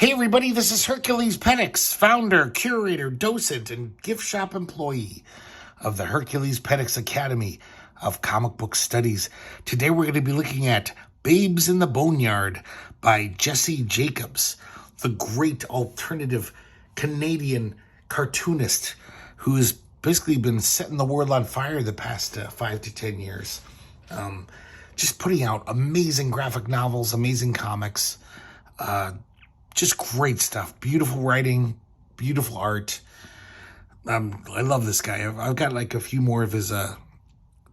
Hey everybody, this is herculespetix, founder, curator, docent, and gift shop employee of the herculespetix Academy of Comic Book Studies. Today we're going to be looking at Babes in the Boneyard by Jesse Jacobs, the great alternative Canadian cartoonist who has basically been setting the world on fire the past 5 to 10 years. Just putting out amazing graphic novels, amazing comics, just great stuff. Beautiful writing, beautiful art. I love this guy. I've got like a few more of his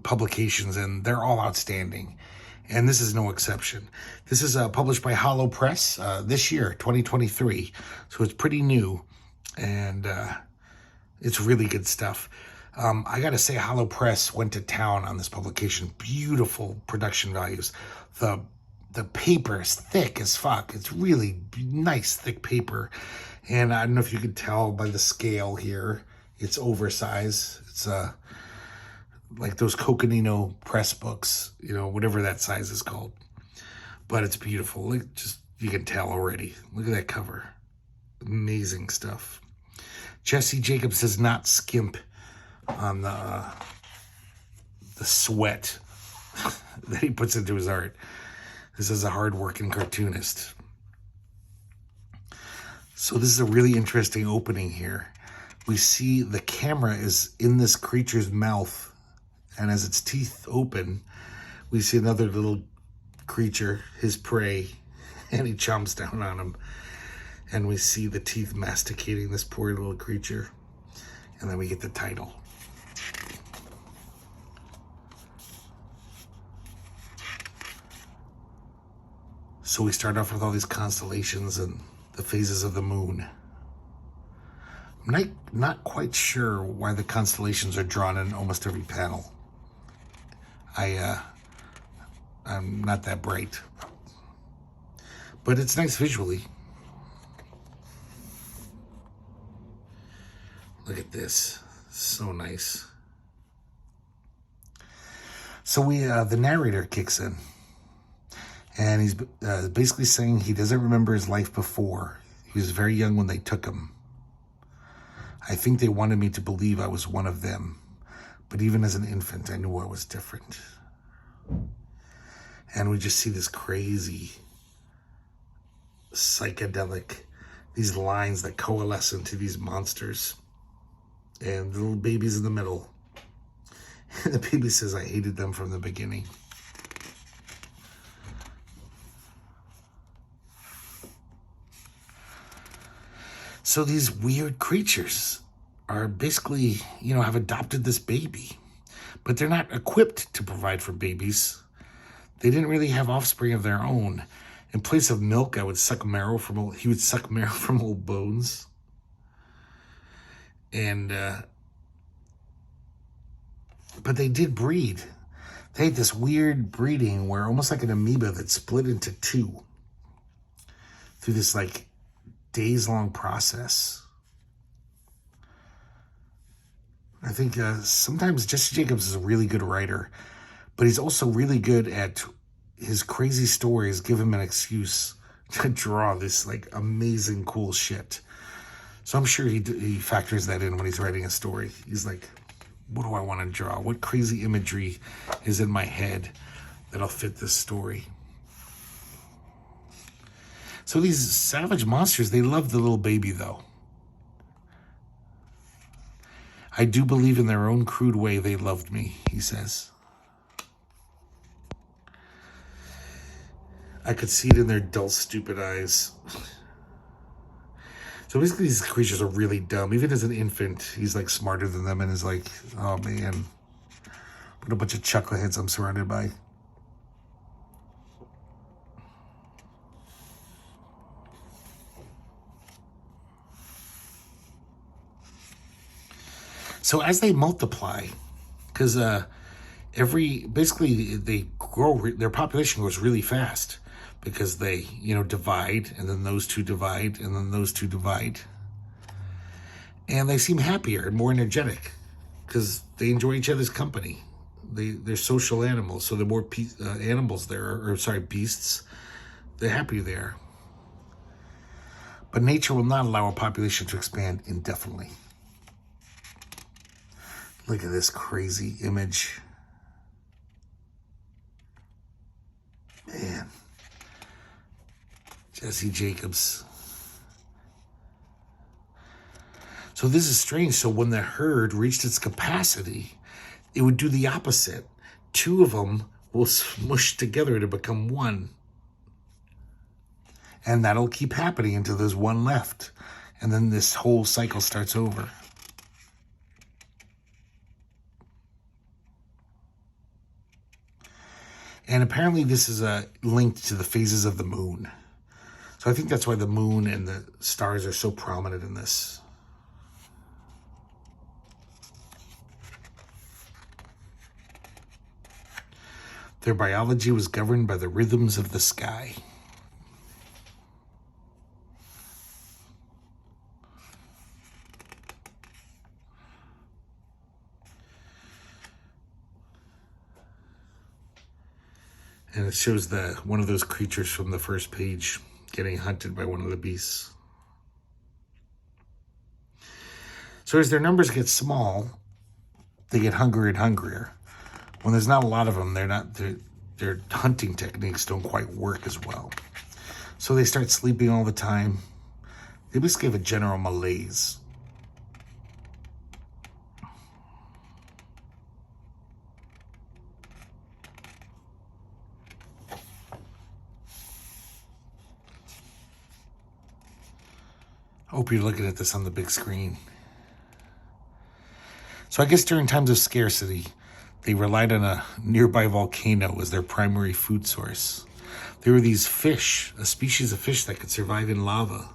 publications, and they're all outstanding. And this is no exception. This is published by Hollow Press this year, 2023. So it's pretty new, and it's really good stuff. I got to say, Hollow Press went to town on this publication. Beautiful production values. The paper is thick as fuck. It's really nice, thick paper. And I don't know if you could tell by the scale here. It's oversized. It's like those Coconino press books, you know, whatever that size is called. But it's beautiful. You can tell already. Look at that cover. Amazing stuff. Jesse Jacobs does not skimp on the sweat that he puts into his art. This is a hard-working cartoonist. So this is a really interesting opening here. We see the camera is in this creature's mouth, and as its teeth open, we see another little creature, his prey, and he chomps down on him. And we see the teeth masticating this poor little creature. And then we get the title. So we start off with all these constellations and the phases of the moon. I'm not quite sure why the constellations are drawn in almost every panel. I'm not that bright. But it's nice visually. Look at this. So nice. So the narrator kicks in. And he's basically saying he doesn't remember his life before. He was very young when they took him. I think they wanted me to believe I was one of them. But even as an infant, I knew I was different. And we just see this crazy, psychedelic, these lines that coalesce into these monsters. And the little baby's in the middle. And the baby says, I hated them from the beginning. So these weird creatures are basically, have adopted this baby. But they're not equipped to provide for babies. They didn't really have offspring of their own. In place of milk, he would suck marrow from old bones. And, but they did breed. They had this weird breeding where almost like an amoeba that split into two through this days-long process. I think sometimes Jesse Jacobs is a really good writer, but he's also really good at his crazy stories give him an excuse to draw this amazing cool shit. So I'm sure he factors that in when he's writing a story. He's like, what do I want to draw? What crazy imagery is in my head that'll fit this story? So these savage monsters, they love the little baby, though. I do believe in their own crude way they loved me, he says. I could see it in their dull, stupid eyes. So basically these creatures are really dumb. Even as an infant, he's smarter than them and is like, oh man, what a bunch of chuckleheads I'm surrounded by. So as they multiply, because basically they grow, their population grows really fast because they, divide, and then those two divide, and then those two divide. And they seem happier and more energetic because they enjoy each other's company. They're social animals, so the more animals there are, beasts, the happier they are. But nature will not allow a population to expand indefinitely. Look at this crazy image. Man. Jesse Jacobs. So this is strange. So when the herd reached its capacity, it would do the opposite. Two of them will smush together to become one. And that'll keep happening until there's one left. And then this whole cycle starts over. And apparently this is linked to the phases of the moon. So I think that's why the moon and the stars are so prominent in this. Their biology was governed by the rhythms of the sky. And it shows one of those creatures from the first page getting hunted by one of the beasts. So as their numbers get small, they get hungrier and hungrier. When there's not a lot of them, their hunting techniques don't quite work as well. So they start sleeping all the time. They basically have a general malaise. I hope you're looking at this on the big screen. So I guess during times of scarcity, they relied on a nearby volcano as their primary food source. There were these fish, a species of fish that could survive in lava.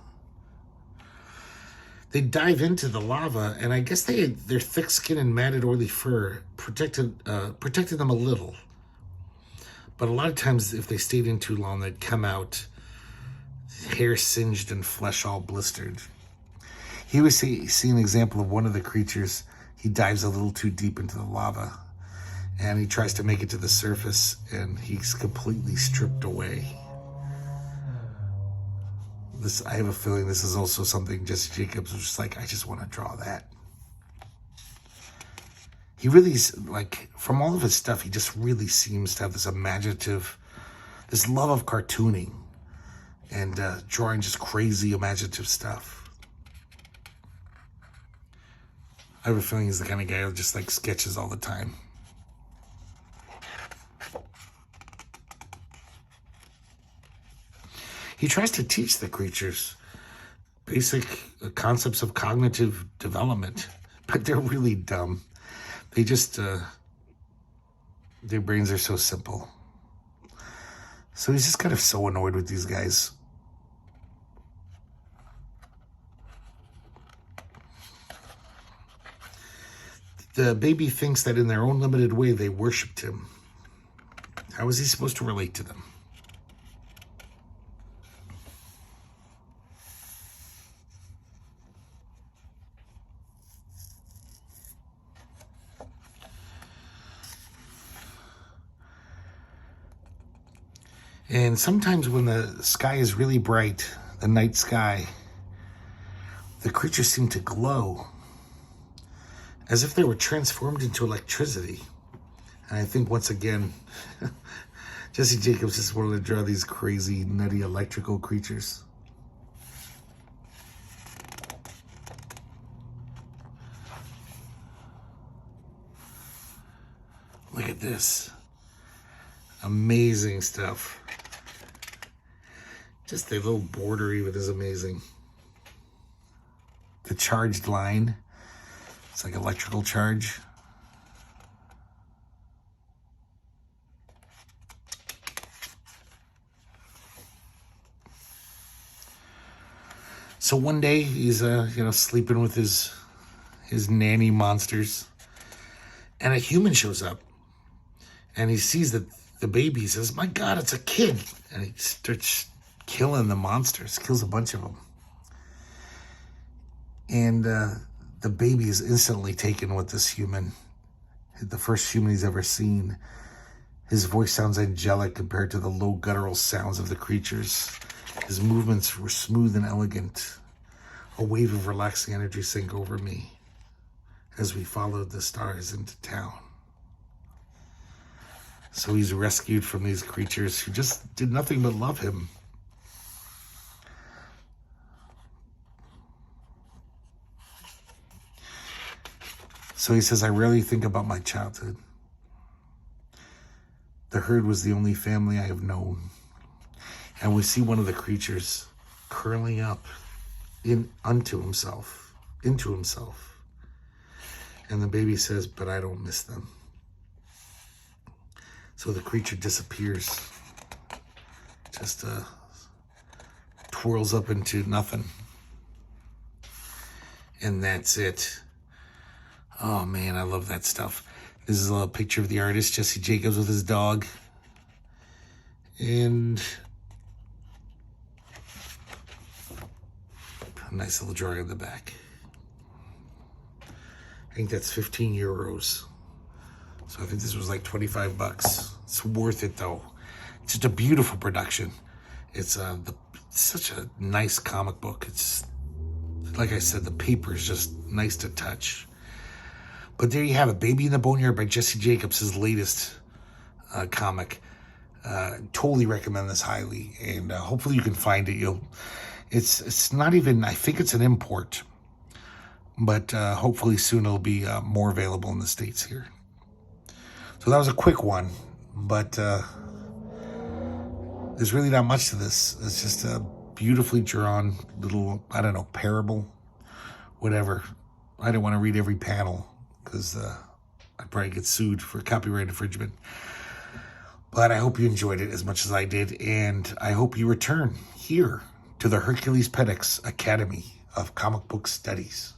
They'd dive into the lava, and I guess their thick skin and matted oily fur protected them a little. But a lot of times, if they stayed in too long, they'd come out hair singed and flesh all blistered. Here we see an example of one of the creatures. He dives a little too deep into the lava, and he tries to make it to the surface, and he's completely stripped away. I have a feeling this is also something Jesse Jacobs was just like, I just want to draw that. He really, from all of his stuff, he just really seems to have this imaginative, this love of cartooning and drawing just crazy imaginative stuff. I have a feeling he's the kind of guy who just sketches all the time. He tries to teach the creatures basic concepts of cognitive development, but they're really dumb. They just, their brains are so simple. So he's just kind of so annoyed with these guys. The baby thinks that in their own limited way, they worshipped him. How is he supposed to relate to them? And sometimes when the sky is really bright, the night sky, the creatures seem to glow as if they were transformed into electricity. And I think once again, Jesse Jacobs just wanted to draw these crazy, nutty electrical creatures. Look at this. Amazing stuff. Just the little border even is amazing. The charged line. It's like electrical charge. So one day he's sleeping with his nanny monsters, and a human shows up, and he sees that the baby. He says, "My God, it's a kid!" And he starts killing the monsters. Kills a bunch of them, and the baby is instantly taken with this human, the first human he's ever seen. His voice sounds angelic compared to the low guttural sounds of the creatures. His movements were smooth and elegant. A wave of relaxing energy sank over me as we followed the stars into town. So he's rescued from these creatures who just did nothing but love him. So he says, I rarely think about my childhood. The herd was the only family I have known. And we see one of the creatures curling up into himself. And the baby says, but I don't miss them. So the creature disappears. Just twirls up into nothing. And that's it. Oh man, I love that stuff. This is a little picture of the artist, Jesse Jacobs, with his dog. And a nice little drawing on the back. I think that's 15 euros. So I think this was like 25 bucks. It's worth it though. It's just a beautiful production. It's such a nice comic book. It's, like I said, the paper is just nice to touch. But there you have it, Baby in the Boneyard by Jesse Jacobs, his latest comic. Totally recommend this highly, and hopefully you can find it. It's not even, I think it's an import, but hopefully soon it'll be more available in the States here. So that was a quick one, but there's really not much to this. It's just a beautifully drawn little, I don't know, parable, whatever. I don't want to read every panel, because I'd probably get sued for copyright infringement. But I hope you enjoyed it as much as I did, and I hope you return here to the Herculespetix Academy of Comic Book Studies.